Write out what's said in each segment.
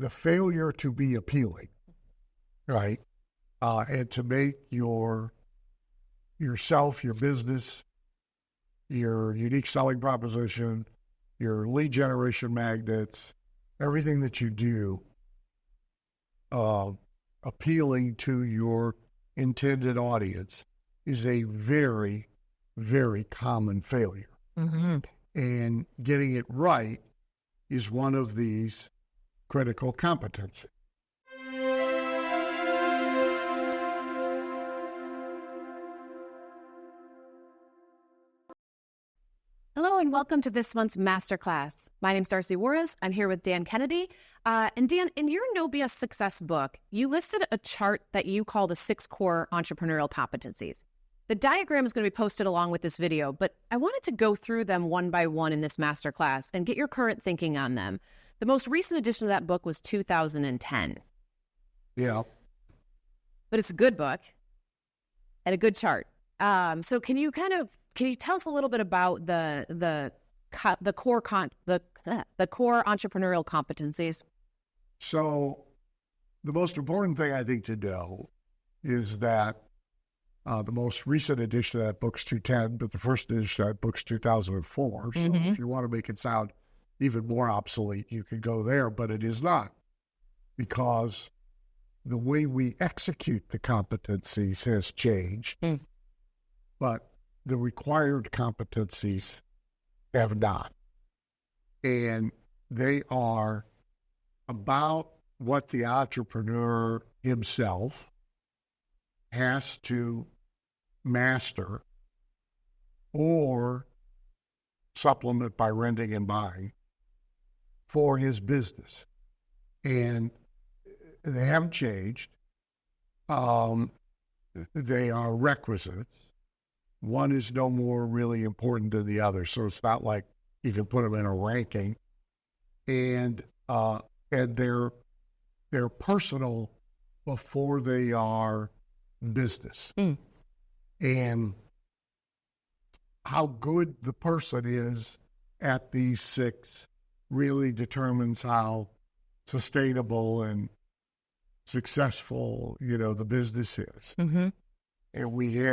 the failure to be appealing, right? And to make yourself, your business, your unique selling proposition, your lead generation magnets, everything that you do, appealing to your intended audience is a very, very common failure. Mm-hmm. And getting it right is one of these critical competencies. Hello and welcome to this month's Masterclass. My name's Darcy Juarez. I'm here with Dan Kennedy. And Dan, in your B.S Success book, you listed a chart that you call the 6 core entrepreneurial competencies. The diagram is going to be posted along with this video, but I wanted to go through them one by one in this masterclass and get your current thinking on them. The most recent edition of that book was 2010. Yeah. But it's a good book and a good chart. So can you tell us a little bit about the core entrepreneurial competencies? So the most important thing I think to know is that the most recent edition of that book's 2010, but the first edition of that book's 2004. So if you want to make it sound even more obsolete, you could go there, but it is not, because the way we execute the competencies has changed, but the required competencies have not. And they are about what the entrepreneur himself has to master or supplement by renting and buying for his business. And they haven't changed. They are requisites. One is no more really important than the other, so it's not like you can put them in a ranking. And they're personal before they are business. And how good the person is at these 6 really determines how sustainable and successful, the business is. And we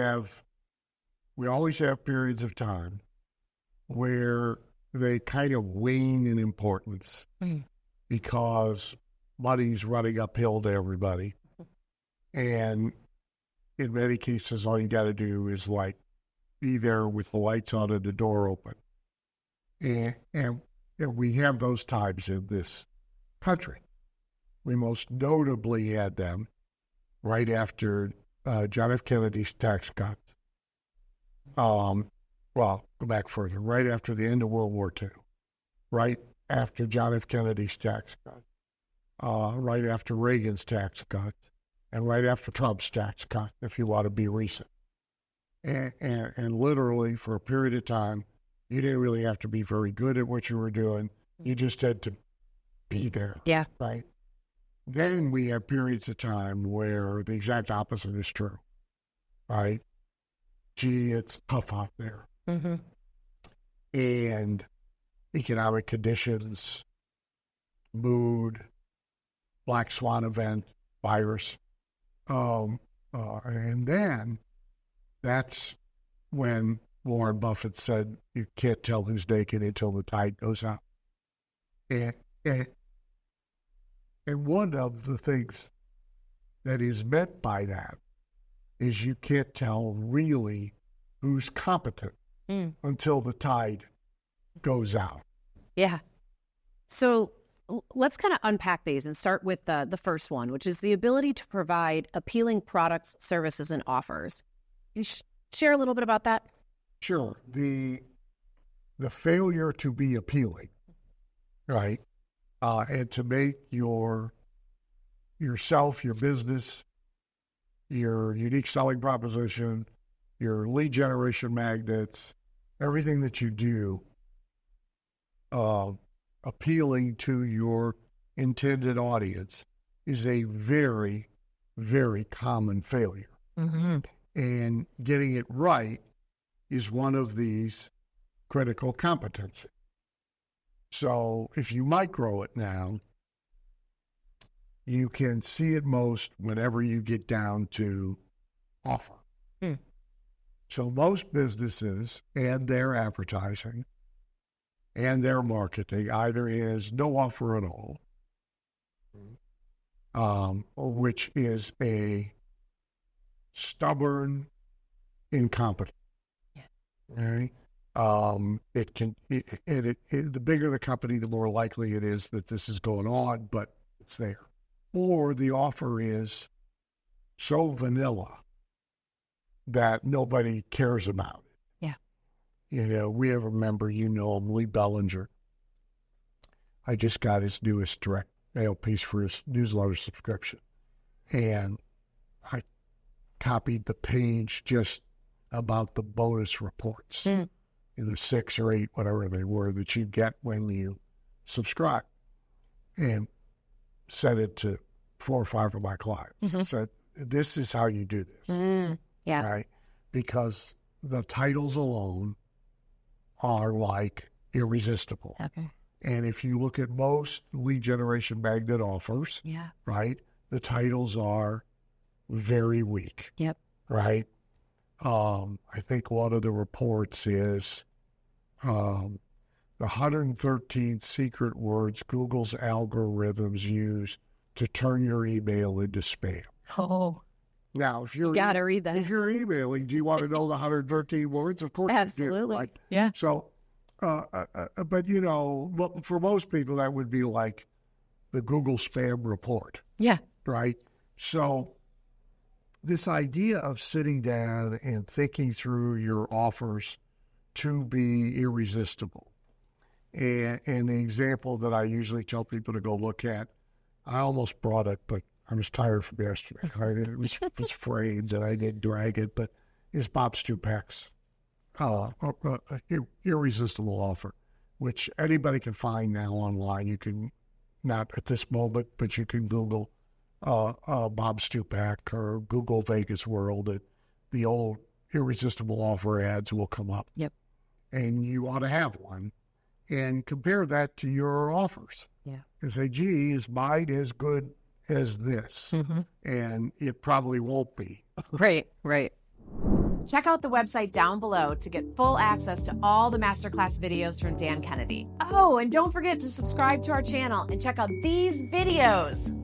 always have periods of time where they kind of wane in importance because money's running uphill to everybody. And in many cases, all you got to do is be there with the lights on and the door open. And we have those times in this country. We most notably had them right after John F. Kennedy's tax cuts. Go back further, right after the end of World War II, right after John F. Kennedy's tax cut, right after Reagan's tax cuts, and right after Trump's tax cut, if you want to be recent. And literally for a period of time, you didn't really have to be very good at what you were doing. You just had to be there. Yeah. Right? Then we have periods of time where the exact opposite is true. Right? Gee, it's tough out there. And economic conditions, mood, black swan event, virus. And then that's when Warren Buffett said, you can't tell who's naked until the tide goes out. And one of the things that is meant by that is you can't tell really who's competent until the tide goes out. Yeah. So let's kind of unpack these and start with the first one, which is the ability to provide appealing products, services, and offers. Can you share a little bit about that? Sure. The failure to be appealing, right, and to make yourself, your business, your unique selling proposition, your lead generation magnets, everything that you do, appealing to your intended audience is a very, very common failure. And getting it right is one of these critical competencies. So if you micro it now, you can see it most whenever you get down to offer. So most businesses and their advertising and their marketing either is no offer at all, which is a stubborn incompetence. Right? The bigger the company, the more likely it is that this is going on, but it's there. Or the offer is so vanilla that nobody cares about it. Yeah. You know, we have a member, you know him, Lee Bellinger. I just got his newest direct mail piece for his newsletter subscription. And I copied the page just about the bonus reports, either 6 or 8, whatever they were, that you get when you subscribe, and sent it to 4 or 5 of my clients. Said, this is how you do this. Yeah. Right? Because the titles alone are like irresistible. Okay. And if you look at most lead generation magnet offers, right, the titles are very weak. Yep. Right? I think one of the reports is the 113 secret words Google's algorithms use to turn your email into spam. Oh. Now, if you're gotta read that. If you're emailing, do you want to know the 113 words? Of course, absolutely. You do, right? Yeah. So, but you know, for most people, that would be like the Google spam report. Yeah. Right. So, this idea of sitting down and thinking through your offers to be irresistible, and the example that I usually tell people to go look at, I almost brought it, but I was tired from yesterday. Right? It was framed and I didn't drag it, but it's Bob Stupak's irresistible offer, which anybody can find now online. You can, not at this moment, but you can Google Bob Stupak or Google Vegas World. And the old irresistible offer ads will come up. Yep. And you ought to have one. And compare that to your offers. Yeah. And say, gee, is mine as good as this? And it probably won't be. Right. Check out the website down below to get full access to all the masterclass videos from Dan Kennedy. Oh, and don't forget to subscribe to our channel and check out these videos.